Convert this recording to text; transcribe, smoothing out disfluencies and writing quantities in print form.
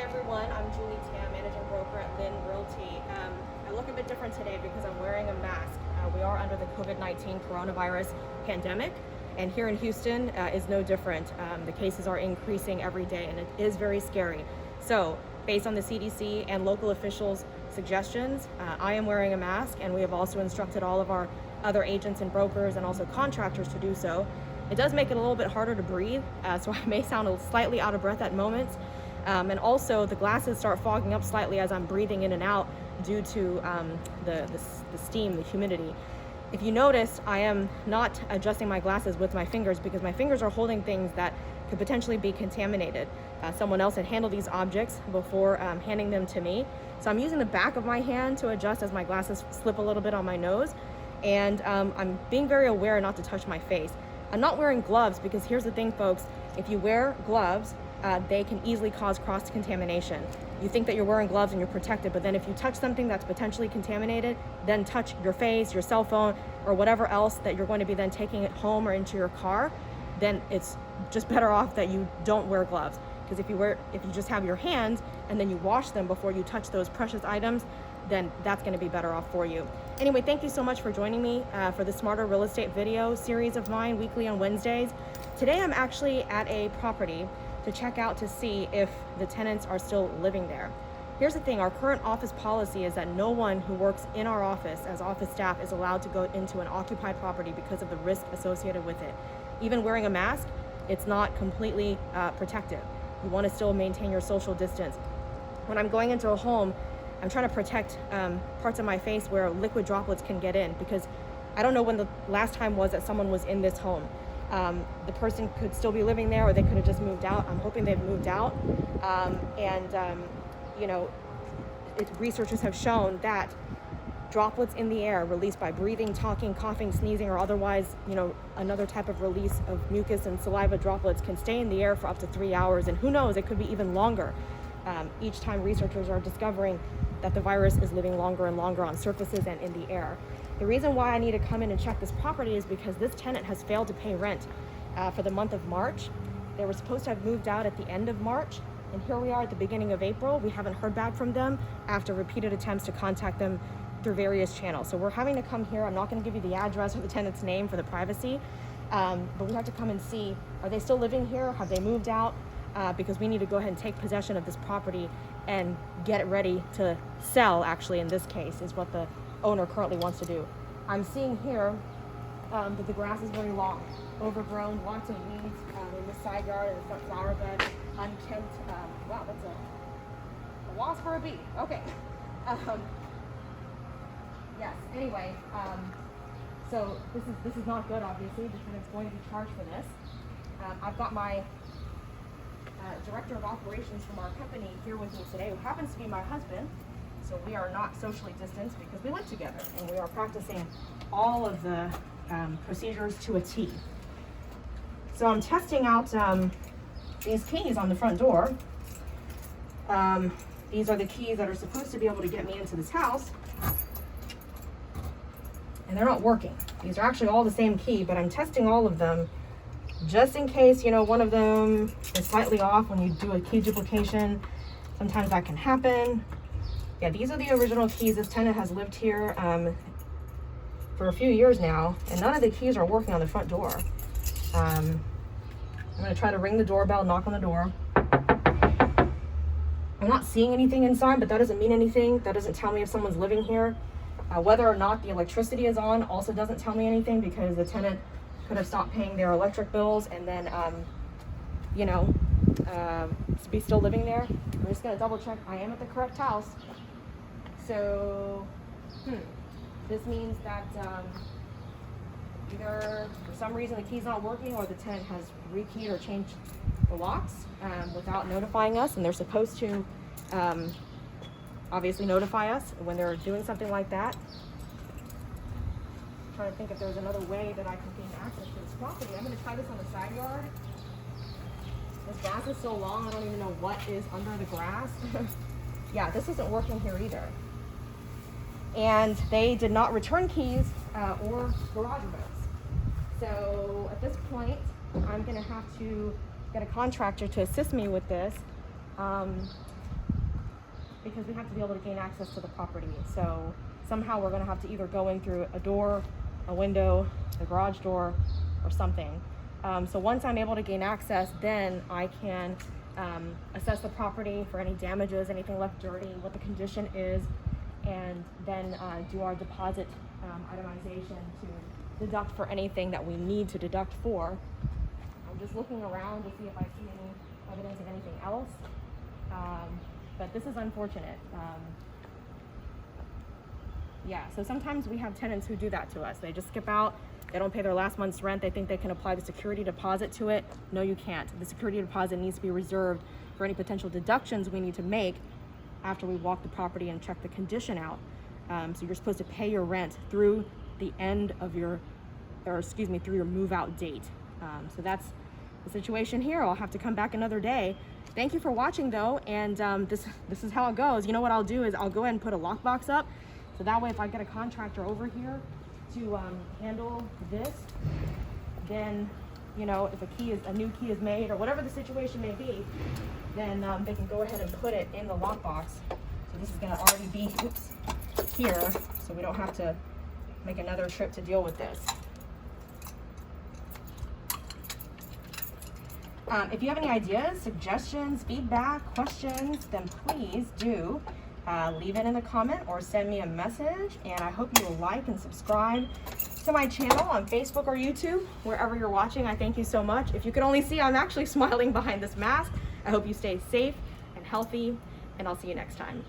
everyone, I'm Julie Tam, managing broker at LYN REALTY. I look a bit different today because I'm wearing a mask. We are under the COVID-19 coronavirus pandemic, and here in Houston is no different. The cases are increasing every day, and it is very scary. So, based on the CDC and local officials' suggestions, I am wearing a mask, and we have also instructed all of our other agents and brokers and also contractors to do so. It does make it a little bit harder to breathe, so I may sound slightly out of breath at moments. And also the glasses start fogging up slightly as I'm breathing in and out due to the steam, the humidity. If you notice, I am not adjusting my glasses with my fingers because my fingers are holding things that could potentially be contaminated. Someone else had handled these objects before handing them to me. So I'm using the back of my hand to adjust as my glasses slip a little bit on my nose. And I'm being very aware not to touch my face. I'm not wearing gloves because here's the thing, folks. If you wear gloves, they can easily cause cross-contamination. You think that you're wearing gloves and you're protected, but then if you touch something that's potentially contaminated, then touch your face, your cell phone, or whatever else that you're going to be then taking it home or into your car, then it's just better off that you don't wear gloves. Because if you just have your hands and then you wash them before you touch those precious items, then that's going to be better off for you. Anyway, thank you so much for joining me for the Smarter Real Estate video series of mine weekly on Wednesdays. Today I'm actually at a property to check out to see if the tenants are still living there. Here's the thing, our current office policy is that no one who works in our office as office staff is allowed to go into an occupied property because of the risk associated with it. Even wearing a mask, it's not completely protective. You want to still maintain your social distance. When I'm going into a home, I'm trying to protect parts of my face where liquid droplets can get in, because I don't know when the last time was that someone was in this home. The person could still be living there, or they could have just moved out. I'm hoping they've moved out. Researchers have shown that droplets in the air released by breathing, talking, coughing, sneezing, or otherwise, another type of release of mucus and saliva droplets can stay in the air for up to 3 hours. And who knows, it could be even longer. Each time researchers are discovering that the virus is living longer and longer on surfaces and in the air. The reason why I need to come in and check this property is because this tenant has failed to pay rent for the month of March. They were supposed to have moved out at the end of March, and here we are at the beginning of April. We haven't heard back from them after repeated attempts to contact them through various channels. So we're having to come here. I'm not going to give you the address or the tenant's name for the privacy, but we have to come and see, are they still living here? Have they moved out? Because we need to go ahead and take possession of this property and get it ready to sell, actually, in this case, is what the owner currently wants to do. I'm seeing here that the grass is very long, overgrown, lots of weeds in the side yard and the front flower bed, unkempt. Wow, that's a wasp or a bee. Okay. Yes, anyway, so this is not good, obviously, because it's going to be charged for this. I've got my director of operations from our company here with me today, who happens to be my husband. So we are not socially distanced because we live together, and we are practicing all of the procedures to a T. So I'm testing out these keys on the front door. These are the keys that are supposed to be able to get me into this house, and they're not working. These are actually all the same key, but I'm testing all of them just in case, one of them is slightly off when you do a key duplication. Sometimes that can happen. Yeah, these are the original keys. This tenant has lived here for a few years now, and none of the keys are working on the front door. I'm going to try to ring the doorbell, knock on the door. I'm not seeing anything inside, but that doesn't mean anything. That doesn't tell me if someone's living here. Whether or not the electricity is on also doesn't tell me anything, because the tenant could have stopped paying their electric bills and then, be still living there. I'm just going to double check I am at the correct house. So, this means that either for some reason the key's not working, or the tenant has rekeyed or changed the locks without notifying us, and they're supposed to obviously notify us when they're doing something like that. I'm trying to think if there's another way that I can gain access to this property. I'm going to try this on the side yard. This grass is so long, I don't even know what is under the grass. Yeah, this isn't working here either. And they did not return keys or garage remotes. So at this point, I'm going to have to get a contractor to assist me with this. because we have to be able to gain access to the property. So somehow we're going to have to either go in through a door, a window, the garage door, or something. So once I'm able to gain access, then I can assess the property for any damages, anything left dirty, what the condition is, and then do our deposit itemization to deduct for anything that we need to deduct for. I'm just looking around to see if I see any evidence of anything else, but this is unfortunate. Yeah, so sometimes we have tenants who do that to us. They just skip out, they don't pay their last month's rent, they think they can apply the security deposit to it. No, you can't. The security deposit needs to be reserved for any potential deductions we need to make after we walk the property and check the condition out. So you're supposed to pay your rent through the end of your, through your move out date. So that's the situation here. I'll have to come back another day. Thank you for watching though, and this is how it goes. You know what I'll do is I'll go ahead and put a lockbox up, so that way if I get a contractor over here to handle this, then, you know, if a new key is made or whatever the situation may be, then they can go ahead and put it in the lockbox. So this is going to already be here, so we don't have to make another trip to deal with this. If you have any ideas, suggestions, feedback, questions, then please do leave it in the comment or send me a message. And I hope you will like and subscribe to my channel on Facebook or YouTube, wherever you're watching. I thank you so much. If you could only see, I'm actually smiling behind this mask. I hope you stay safe and healthy, and I'll see you next time.